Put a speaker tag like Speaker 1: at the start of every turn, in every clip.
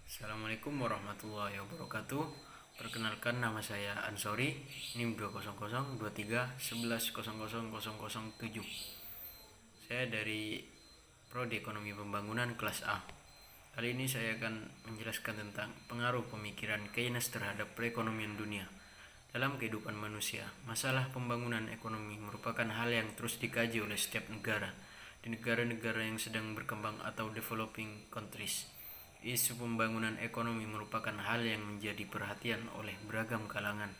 Speaker 1: Assalamualaikum warahmatullahi wabarakatuh. Perkenalkan, nama saya Ansori, NIM 2002311000007. Saya dari Prodi Ekonomi Pembangunan kelas A. Kali ini saya akan menjelaskan tentang pengaruh pemikiran Keynes terhadap perekonomian dunia. Dalam kehidupan manusia, masalah pembangunan ekonomi merupakan hal yang terus dikaji oleh setiap negara. Di negara-negara yang sedang berkembang atau developing countries, isu pembangunan ekonomi merupakan hal yang menjadi perhatian oleh beragam kalangan.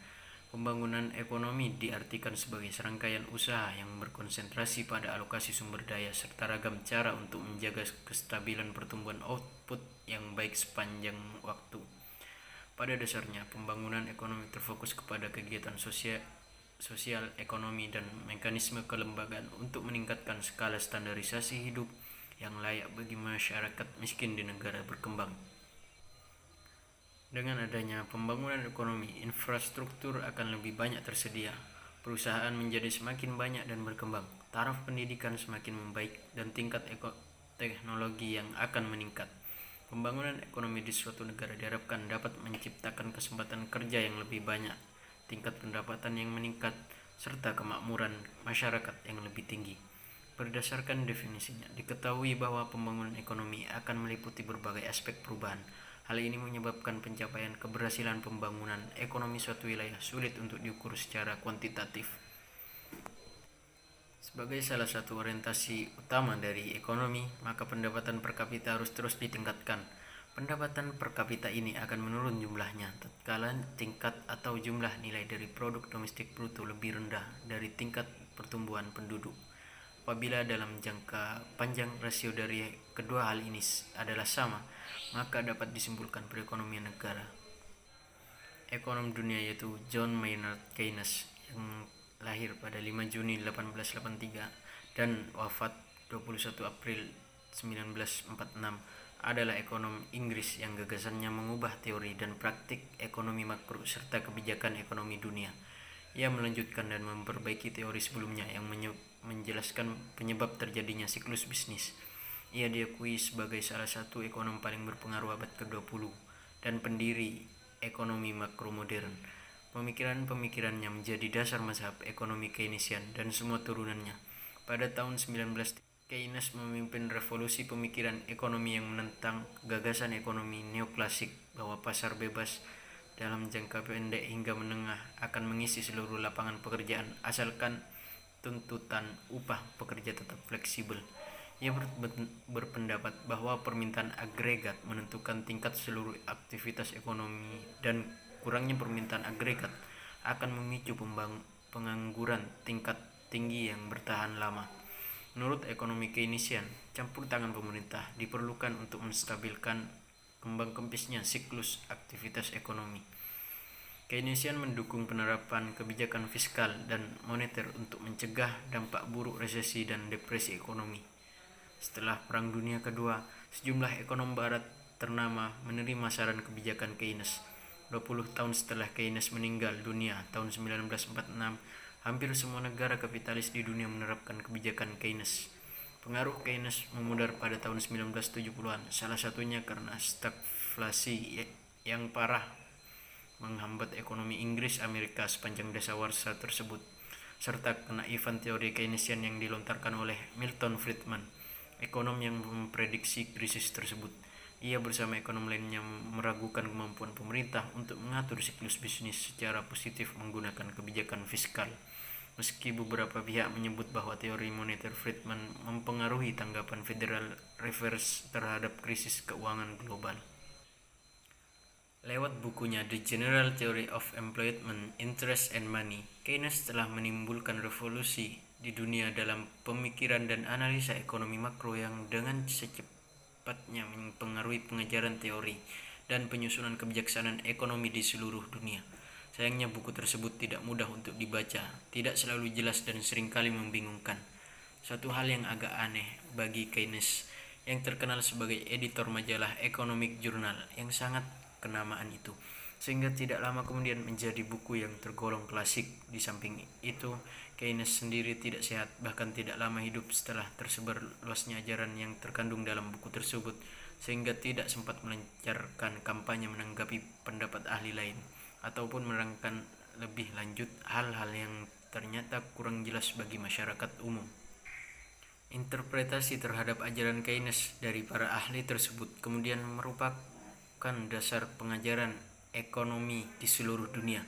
Speaker 1: Pembangunan ekonomi diartikan sebagai serangkaian usaha yang berkonsentrasi pada alokasi sumber daya serta ragam cara untuk menjaga kestabilan pertumbuhan output yang baik sepanjang waktu. Pada dasarnya, pembangunan ekonomi terfokus kepada kegiatan sosial, ekonomi, dan mekanisme kelembagaan untuk meningkatkan skala standarisasi hidup yang layak bagi masyarakat miskin di negara berkembang. Dengan adanya pembangunan ekonomi, infrastruktur akan lebih banyak tersedia, perusahaan menjadi semakin banyak dan berkembang, taraf pendidikan semakin membaik, dan tingkat teknologi yang akan meningkat. Pembangunan ekonomi di suatu negara diharapkan dapat menciptakan kesempatan kerja yang lebih banyak, tingkat pendapatan yang meningkat, serta kemakmuran masyarakat yang lebih tinggi. Berdasarkan definisinya, diketahui bahwa pembangunan ekonomi akan meliputi berbagai aspek perubahan. Hal ini menyebabkan pencapaian keberhasilan pembangunan ekonomi suatu wilayah sulit untuk diukur secara kuantitatif. Sebagai salah satu orientasi utama dari ekonomi, maka pendapatan per kapita harus terus ditingkatkan. Pendapatan per kapita ini akan menurun jumlahnya tatkala tingkat atau jumlah nilai dari produk domestik bruto lebih rendah dari tingkat pertumbuhan penduduk. Apabila dalam jangka panjang rasio dari kedua hal ini adalah sama, maka dapat disimpulkan perekonomian negara. Ekonom dunia yaitu John Maynard Keynes yang lahir pada 5 Juni 1883 dan wafat 21 April 1946 adalah ekonom Inggris yang gagasannya mengubah teori dan praktik ekonomi makro serta kebijakan ekonomi dunia. Ia melanjutkan dan memperbaiki teori sebelumnya yang menjelaskan penyebab terjadinya siklus bisnis. Ia diakui sebagai salah satu ekonom paling berpengaruh abad ke-20 dan pendiri ekonomi makro modern. Pemikiran-pemikirannya menjadi dasar mazhab ekonomi Keynesian dan semua turunannya. Pada tahun 19 Keynes memimpin revolusi pemikiran ekonomi yang menentang gagasan ekonomi neoklasik bahwa pasar bebas dalam jangka pendek hingga menengah akan mengisi seluruh lapangan pekerjaan asalkan tuntutan upah pekerja tetap fleksibel. Ia berpendapat bahwa permintaan agregat menentukan tingkat seluruh aktivitas ekonomi dan kurangnya permintaan agregat akan memicu pengangguran tingkat tinggi yang bertahan lama. Menurut ekonomi Keynesian, campur tangan pemerintah diperlukan untuk menstabilkan kembang kempisnya siklus aktivitas ekonomi. Keynesian mendukung penerapan kebijakan fiskal dan moneter untuk mencegah dampak buruk resesi dan depresi ekonomi. Setelah Perang Dunia Kedua, sejumlah ekonom barat ternama menerima saran kebijakan Keynes. 20 tahun setelah Keynes meninggal dunia tahun 1946, hampir semua negara kapitalis di dunia menerapkan kebijakan Keynes. Pengaruh Keynes memudar pada tahun 1970-an, salah satunya karena stagflasi yang parah menghambat ekonomi Inggris Amerika sepanjang dasawarsa tersebut, serta kenaifan teori Keynesian yang dilontarkan oleh Milton Friedman, ekonom yang memprediksi krisis tersebut. Ia bersama ekonom lainnya meragukan kemampuan pemerintah untuk mengatur siklus bisnis secara positif menggunakan kebijakan fiskal. Meski beberapa pihak menyebut bahwa teori moneter Friedman mempengaruhi tanggapan Federal Reserve terhadap krisis keuangan global. Lewat bukunya The General Theory of Employment, Interest and Money, Keynes telah menimbulkan revolusi di dunia dalam pemikiran dan analisa ekonomi makro yang dengan secepatnya mempengaruhi pengajaran teori dan penyusunan kebijaksanaan ekonomi di seluruh dunia. Sayangnya buku tersebut tidak mudah untuk dibaca, tidak selalu jelas dan seringkali membingungkan. Suatu hal yang agak aneh bagi Keynes yang terkenal sebagai editor majalah Economic Journal yang sangat kenamaan itu, sehingga tidak lama kemudian menjadi buku yang tergolong klasik. Di samping itu, Keynes sendiri tidak sehat, bahkan tidak lama hidup setelah tersebar luasnya ajaran yang terkandung dalam buku tersebut. sehingga tidak sempat melancarkan kampanye menanggapi pendapat ahli lain, ataupun menerangkan lebih lanjut hal-hal yang ternyata kurang jelas bagi masyarakat umum. Interpretasi terhadap ajaran Keynes dari para ahli tersebut kemudian merupakan dasar pengajaran ekonomi di seluruh dunia.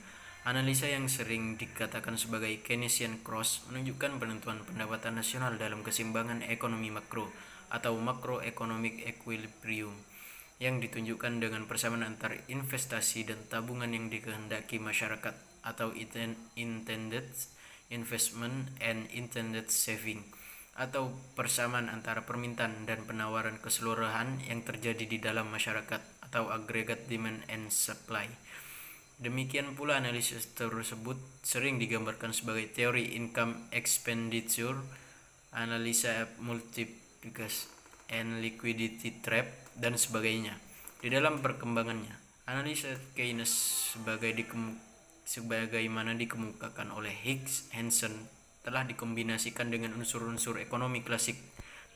Speaker 1: Analisa yang sering dikatakan sebagai Keynesian cross menunjukkan penentuan pendapatan nasional dalam keseimbangan ekonomi makro atau macroeconomic equilibrium yang ditunjukkan dengan persamaan antara investasi dan tabungan yang dikehendaki masyarakat atau intended investment and intended saving, atau persamaan antara permintaan dan penawaran keseluruhan yang terjadi di dalam masyarakat atau aggregate demand and supply. Demikian pula analisis tersebut sering digambarkan sebagai teori income expenditure, analisa multiplicity and liquidity trap, dan sebagainya. Di dalam perkembangannya, analisa Keynes sebagaimana dikemukakan oleh Higgs Hansen telah dikombinasikan dengan unsur-unsur ekonomi klasik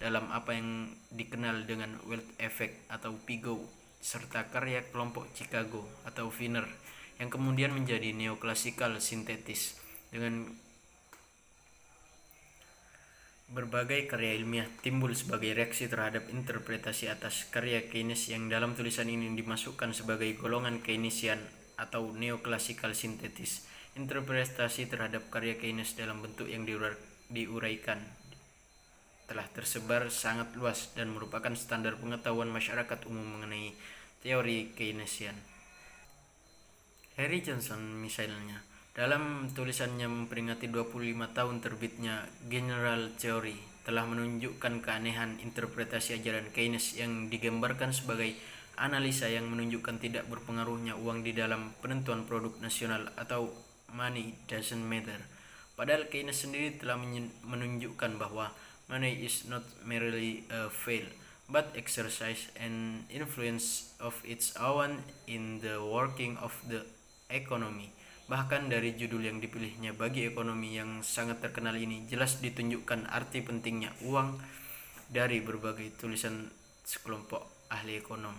Speaker 1: dalam apa yang dikenal dengan wealth effect atau Piaget, serta karya kelompok Chicago atau Wiener yang kemudian menjadi neoklasikal sintetis. Dengan berbagai karya ilmiah timbul sebagai reaksi terhadap interpretasi atas karya Keynes yang dalam tulisan ini dimasukkan sebagai golongan Keynesian atau neoklasikal sintetis. Interpretasi terhadap karya Keynes dalam bentuk yang diuraikan telah tersebar sangat luas dan merupakan standar pengetahuan masyarakat umum mengenai teori Keynesian. Harry Johnson misalnya, dalam tulisannya memperingati 25 tahun terbitnya General Theory, telah menunjukkan keanehan interpretasi ajaran Keynes yang digambarkan sebagai analisa yang menunjukkan tidak berpengaruhnya uang di dalam penentuan produk nasional atau money doesn't matter. Padahal Keynes sendiri telah menunjukkan bahwa money is not merely a veil, but exercise an influence of its own in the working of the economy. Bahkan dari judul yang dipilihnya bagi ekonomi yang sangat terkenal ini jelas ditunjukkan arti pentingnya uang dari berbagai tulisan sekelompok ahli ekonom.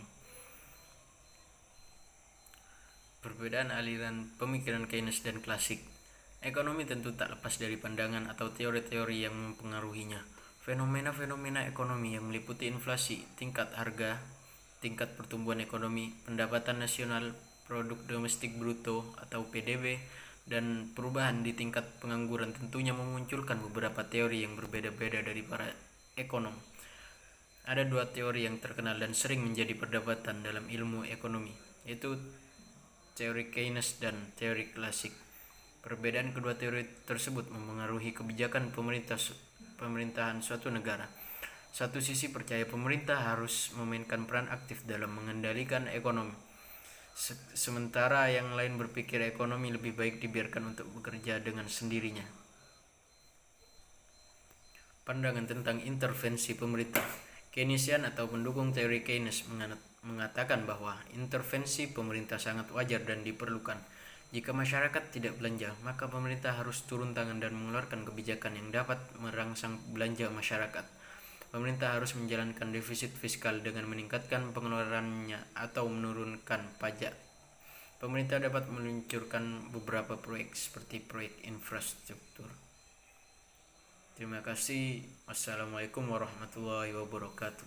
Speaker 1: Perbedaan aliran pemikiran Keynes dan klasik. Ekonomi tentu tak lepas dari pandangan atau teori-teori yang mempengaruhinya. Fenomena-fenomena ekonomi yang meliputi inflasi, tingkat harga, tingkat pertumbuhan ekonomi, pendapatan nasional, produk domestik bruto atau PDB, dan perubahan di tingkat pengangguran tentunya memunculkan beberapa teori yang berbeda-beda dari para ekonom. Ada dua teori yang terkenal dan sering menjadi perdebatan dalam ilmu ekonomi, yaitu teori Keynes dan teori klasik. Perbedaan kedua teori tersebut mempengaruhi kebijakan pemerintahan suatu negara. Satu sisi percaya pemerintah harus memainkan peran aktif dalam mengendalikan ekonomi, sementara yang lain berpikir ekonomi lebih baik dibiarkan untuk bekerja dengan sendirinya. Pandangan tentang intervensi pemerintah. Keynesian atau pendukung teori Keynes mengatakan bahwa intervensi pemerintah sangat wajar dan diperlukan. Jika masyarakat tidak belanja, maka pemerintah harus turun tangan dan mengeluarkan kebijakan yang dapat merangsang belanja masyarakat. Pemerintah harus menjalankan defisit fiskal dengan meningkatkan pengeluarannya atau menurunkan pajak. Pemerintah dapat meluncurkan beberapa proyek seperti proyek infrastruktur. Terima kasih. Wassalamualaikum warahmatullahi wabarakatuh.